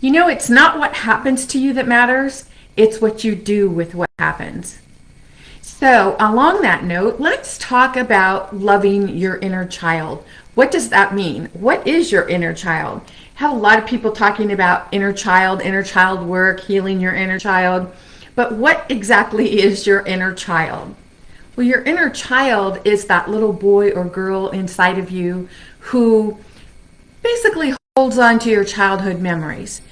It's not what happens to you that matters, it's what you do with what happens. So, along that note, let's talk about loving your inner child. What does that mean? What is your inner child? I have a lot of people talking about inner child work, healing your inner child. But what exactly is your inner child? Well, your inner child is that little boy or girl inside of you who basically holds on to your childhood memories.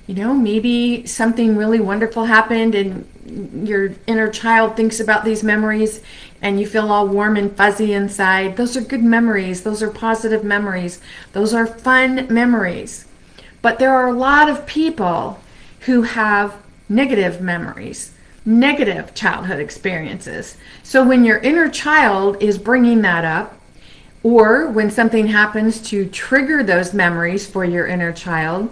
Maybe something really wonderful happened and your inner child thinks about these memories and you feel all warm and fuzzy inside. Those are good memories. Those are positive memories. Those are fun memories. But there are a lot of people who have negative memories, negative childhood experiences. So when your inner child is bringing that up, or when something happens to trigger those memories for your inner child,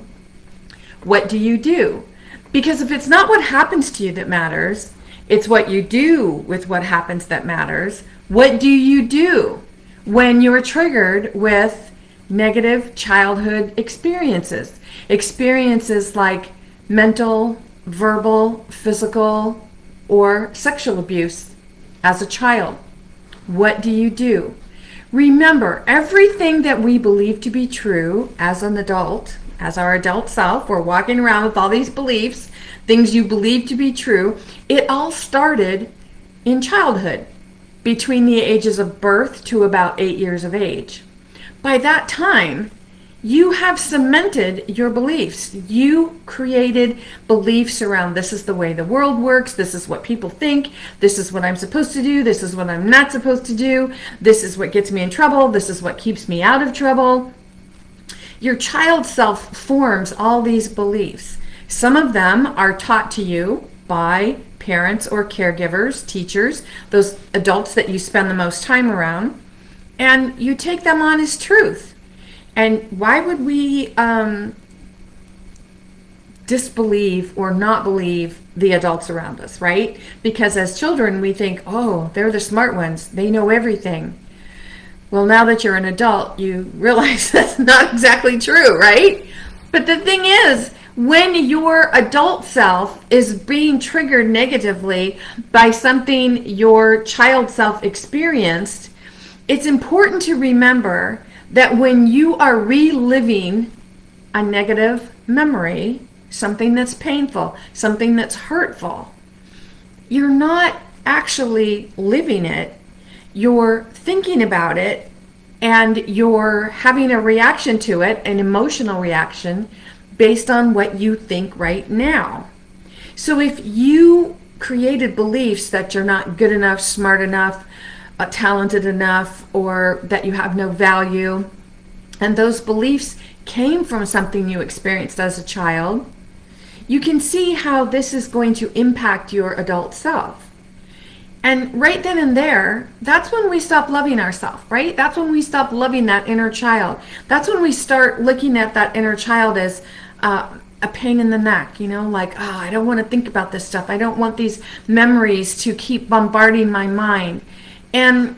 what do you do? Because if it's not what happens to you that matters, it's what you do with what happens that matters. What do you do when you're triggered with negative childhood experiences? Experiences like mental, verbal, physical, or sexual abuse as a child. What do you do? Remember, everything that we believe to be true as an adult, as our adult self, we're walking around with all these beliefs, things you believe to be true, it all started in childhood, between the ages of birth to about 8 years of age. By that time, you have cemented your beliefs. You created beliefs around this is the way the world works, this is what people think, this is what I'm supposed to do, this is what I'm not supposed to do, this is what gets me in trouble, this is what keeps me out of trouble. Your child self forms all these beliefs. Some of them are taught to you by parents or caregivers, teachers, those adults that you spend the most time around, and you take them on as truth. And why would we disbelieve or not believe the adults around us, right? Because as children, we think, oh, they're the smart ones. They know everything. Well, now that you're an adult, you realize that's not exactly true, right? But the thing is, when your adult self is being triggered negatively by something your child self experienced, it's important to remember that when you are reliving a negative memory, something that's painful, something that's hurtful, you're not actually living it. You're thinking about it and you're having a reaction to it, an emotional reaction, based on what you think right now. So if you created beliefs that you're not good enough, smart enough, talented enough, or that you have no value, and those beliefs came from something you experienced as a child, you can see how this is going to impact your adult self. And right then and there, that's when we stop loving ourselves, right? That's when we stop loving that inner child. That's when we start looking at that inner child as a pain in the neck, like, oh, I don't want to think about this stuff. I don't want these memories to keep bombarding my mind. And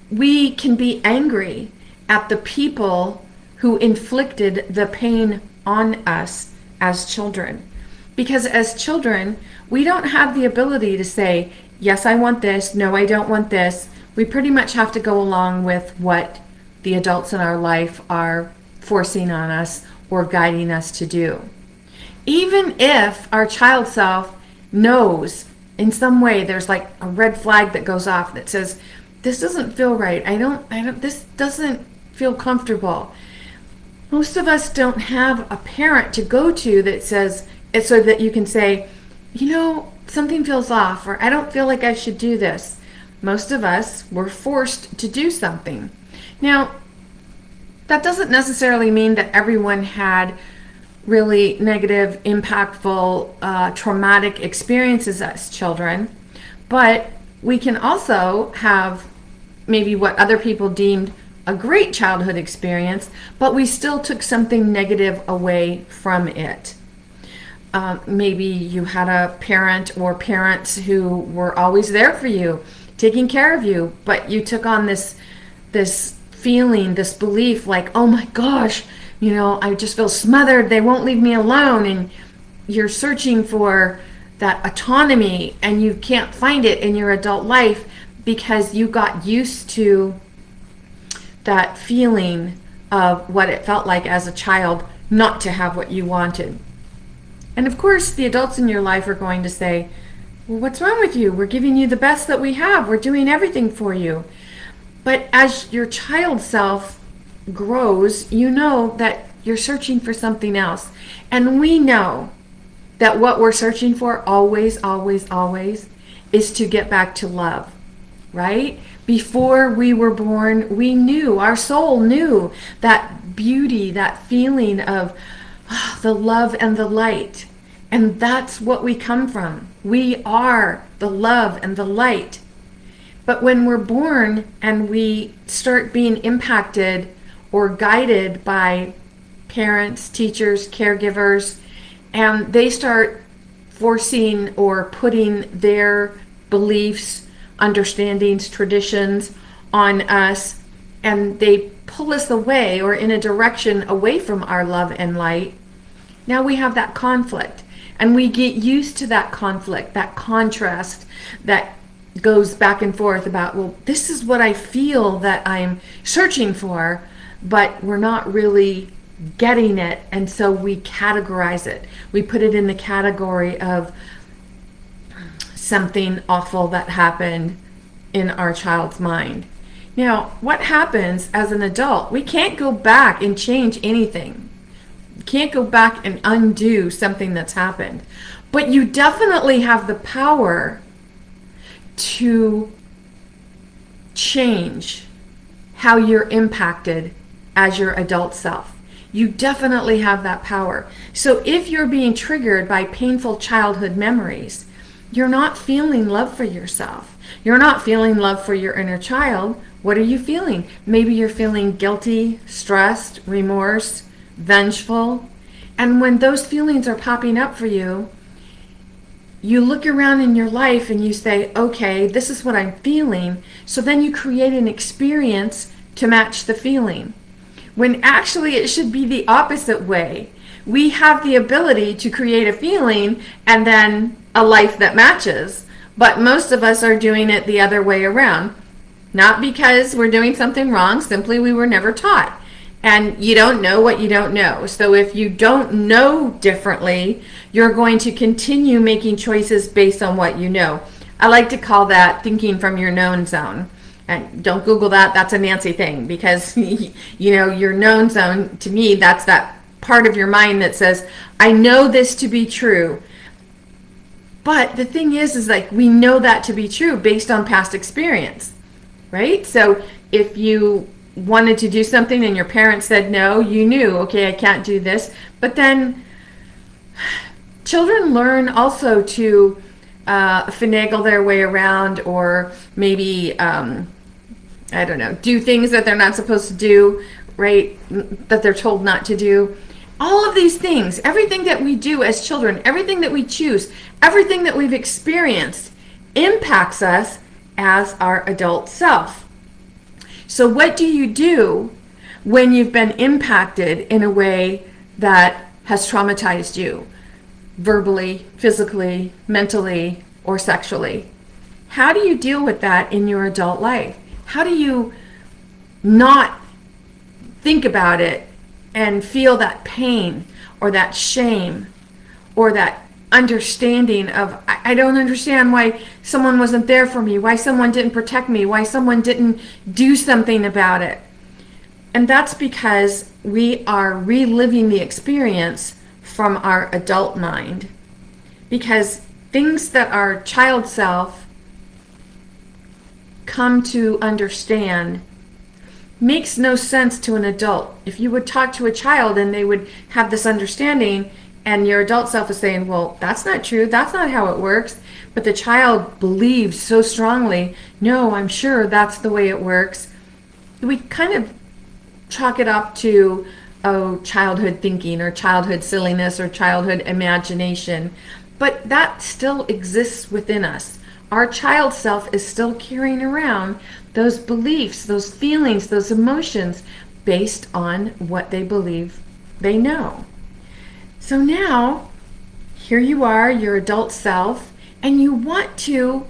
we can be angry at the people who inflicted the pain on us as children. Because as children, we don't have the ability to say, yes, I want this, no, I don't want this. We pretty much have to go along with what the adults in our life are forcing on us or guiding us to do. Even if our child self knows in some way there's like a red flag that goes off that says, this doesn't feel right. This doesn't feel comfortable. Most of us don't have a parent to go to that says, so that you can say, something feels off, or I don't feel like I should do this. Most of us were forced to do something. Now, that doesn't necessarily mean that everyone had really negative, impactful, traumatic experiences as children, but we can also have maybe what other people deemed a great childhood experience, but we still took something negative away from it. Maybe you had a parent or parents who were always there for you, taking care of you, but you took on this feeling, this belief like, oh my gosh, I just feel smothered. They won't leave me alone. And you're searching for that autonomy and you can't find it in your adult life because you got used to that feeling of what it felt like as a child not to have what you wanted. And of course, the adults in your life are going to say, well, what's wrong with you? We're giving you the best that we have. We're doing everything for you. But as your child self grows, you know that you're searching for something else. And we know that what we're searching for always, always, always is to get back to love, right? Before we were born, we knew, our soul knew that beauty, that feeling of the love and the light. And that's what we come from. We are the love and the light. But when we're born and we start being impacted or guided by parents, teachers, caregivers, and they start forcing or putting their beliefs, understandings, traditions on us, and they pull us away or in a direction away from our love and light, now we have that conflict. And we get used to that conflict, that contrast that goes back and forth about, well, this is what I feel that I'm searching for, but we're not really getting it. And so we categorize it. We put it in the category of something awful that happened in our child's mind. Now, what happens as an adult? We can't go back and change anything. Can't go back and undo something that's happened, but you definitely have the power to change how you're impacted as your adult self. You definitely have that power. So if you're being triggered by painful childhood memories, you're not feeling love for yourself. You're not feeling love for your inner child. What are you feeling? Maybe you're feeling guilty, stressed, remorse, vengeful. And when those feelings are popping up for you, you look around in your life and you say, okay, this is what I'm feeling. So then you create an experience to match the feeling. When actually it should be the opposite way. We have the ability to create a feeling and then a life that matches. But most of us are doing it the other way around. Not because we're doing something wrong, simply we were never taught. And you don't know what you don't know. So if you don't know differently, you're going to continue making choices based on what you know. I like to call that thinking from your known zone. And don't Google that. That's a Nancy thing, because your known zone, to me, that's that part of your mind that says, I know this to be true. But the thing is like we know that to be true based on past experience, right? So if you wanted to do something and your parents said no, you knew, okay, I can't do this. But then children learn also to finagle their way around, or maybe do things that they're not supposed to do, right? That they're told not to do. All of these things, everything that we do as children, everything that we choose, everything that we've experienced impacts us as our adult self. So what do you do when you've been impacted in a way that has traumatized you, verbally, physically, mentally, or sexually? How do you deal with that in your adult life? How do you not think about it and feel that pain or that shame or that understanding of, I don't understand why someone wasn't there for me, why someone didn't protect me, why someone didn't do something about it? And that's because we are reliving the experience from our adult mind. Because things that our child self come to understand makes no sense to an adult. If you would talk to a child and they would have this understanding, and your adult self is saying, well, that's not true, that's not how it works, but the child believes so strongly, no, I'm sure that's the way it works, we kind of chalk it up to childhood thinking or childhood silliness or childhood imagination. But that still exists within us. Our child self is still carrying around those beliefs, those feelings, those emotions based on what they believe They know. So now, here you are, your adult self, and you want to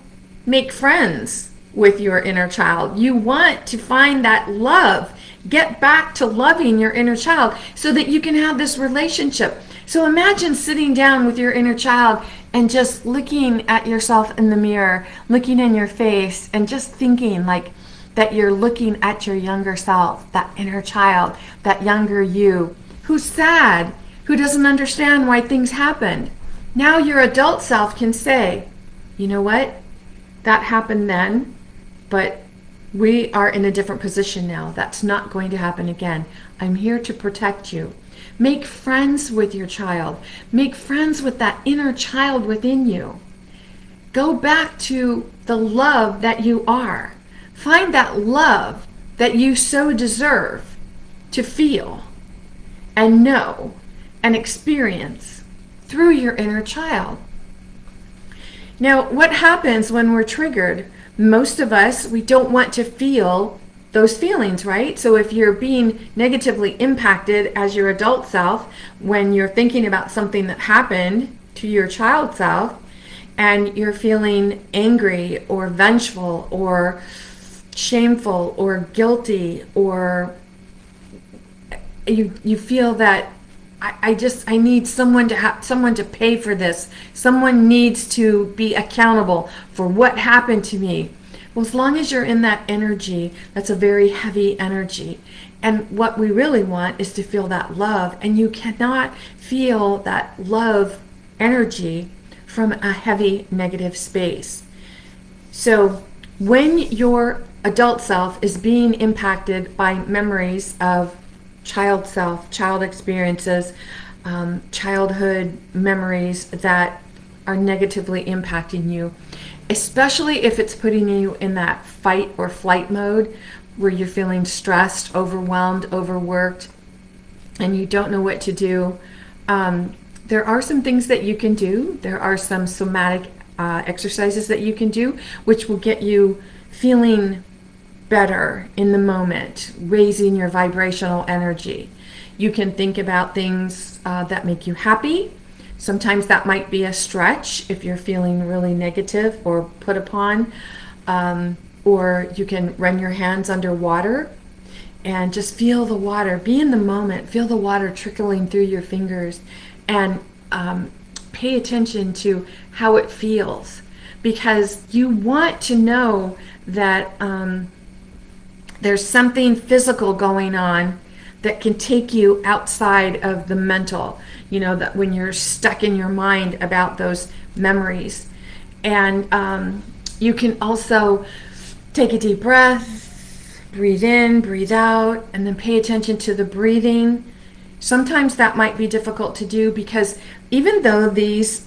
make friends with your inner child. You want to find that love. Get back to loving your inner child so that you can have this relationship. So imagine sitting down with your inner child and just looking at yourself in the mirror, looking in your face, and just thinking like that you're looking at your younger self, that inner child, that younger you, who's sad, who doesn't understand why things happened. Now your adult self can say, you know what? That happened then, but we are in a different position now. That's not going to happen again. I'm here to protect you. Make friends with your child. Make friends with that inner child within you. Go back to the love that you are. Find that love that you so deserve to feel and know and experience through your inner child. Now, what happens when we're triggered? Most of us, we don't want to feel those feelings, right? So if you're being negatively impacted as your adult self, when you're thinking about something that happened to your child self, and you're feeling angry or vengeful or shameful or guilty, or you feel that I need someone to pay for this. Someone needs to be accountable for what happened to me. Well, as long as you're in that energy, that's a very heavy energy. And what we really want is to feel that love. And you cannot feel that love energy from a heavy negative space. So when your adult self is being impacted by memories of child self, child experiences, childhood memories that are negatively impacting you, especially if it's putting you in that fight or flight mode where you're feeling stressed, overwhelmed, overworked, and you don't know what to do. There are some things that you can do. There are some somatic exercises that you can do, which will get you feeling better in the moment, raising your vibrational energy. You can think about things that make you happy. Sometimes that might be a stretch if you're feeling really negative or put upon. Or you can run your hands underwater and just feel the water. Be in the moment. Feel the water trickling through your fingers, and pay attention to how it feels, because you want to know that there's something physical going on that can take you outside of the mental, that when you're stuck in your mind about those memories. And you can also take a deep breath, breathe in, breathe out, and then pay attention to the breathing. Sometimes that might be difficult to do, because even though these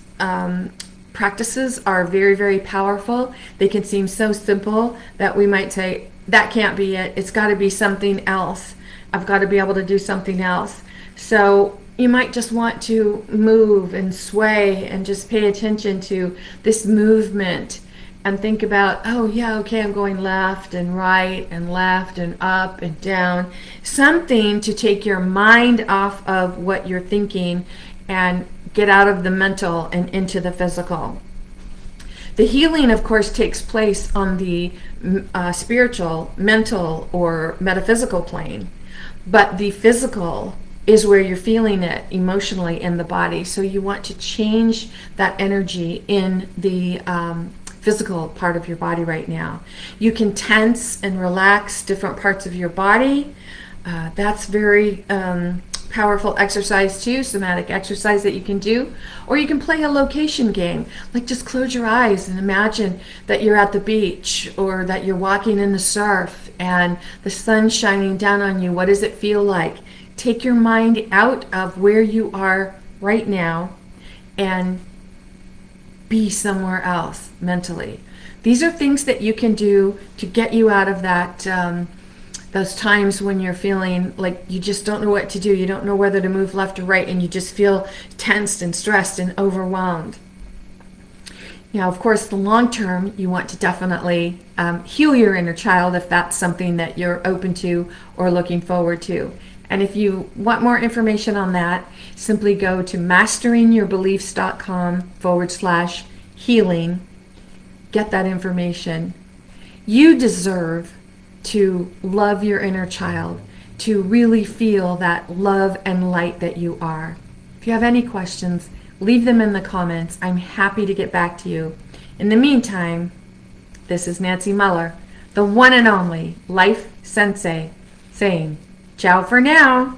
practices are very, very powerful, they can seem so simple that we might say, that can't be it. It's got to be something else. I've got to be able to do something else. So you might just want to move and sway and just pay attention to this movement and think about, oh yeah, okay, I'm going left and right and left and up and down. Something to take your mind off of what you're thinking and get out of the mental and into the physical. The healing, of course, takes place on the spiritual, mental, or metaphysical plane. But the physical is where you're feeling it emotionally in the body. So you want to change that energy in the physical part of your body right now. You can tense and relax different parts of your body. That's very powerful exercise too, somatic exercise that you can do. Or you can play a location game, like just close your eyes and imagine that you're at the beach, or that you're walking in the surf and the sun's shining down on you. What does it feel like? Take your mind out of where you are right now and be somewhere else mentally. These are things that you can do to get you out of that those times when you're feeling like you just don't know what to do. You don't know whether to move left or right, and you just feel tensed and stressed and overwhelmed. Now, of course, the long term, you want to definitely heal your inner child if that's something that you're open to or looking forward to. And if you want more information on that, simply go to masteringyourBeliefs.com/healing. Get that information. You deserve to love your inner child, to really feel that love and light that you are. If you have any questions, leave them in the comments. I'm happy to get back to you. In the meantime, this is Nancy Muller, the one and only Life Sensei, saying ciao for now.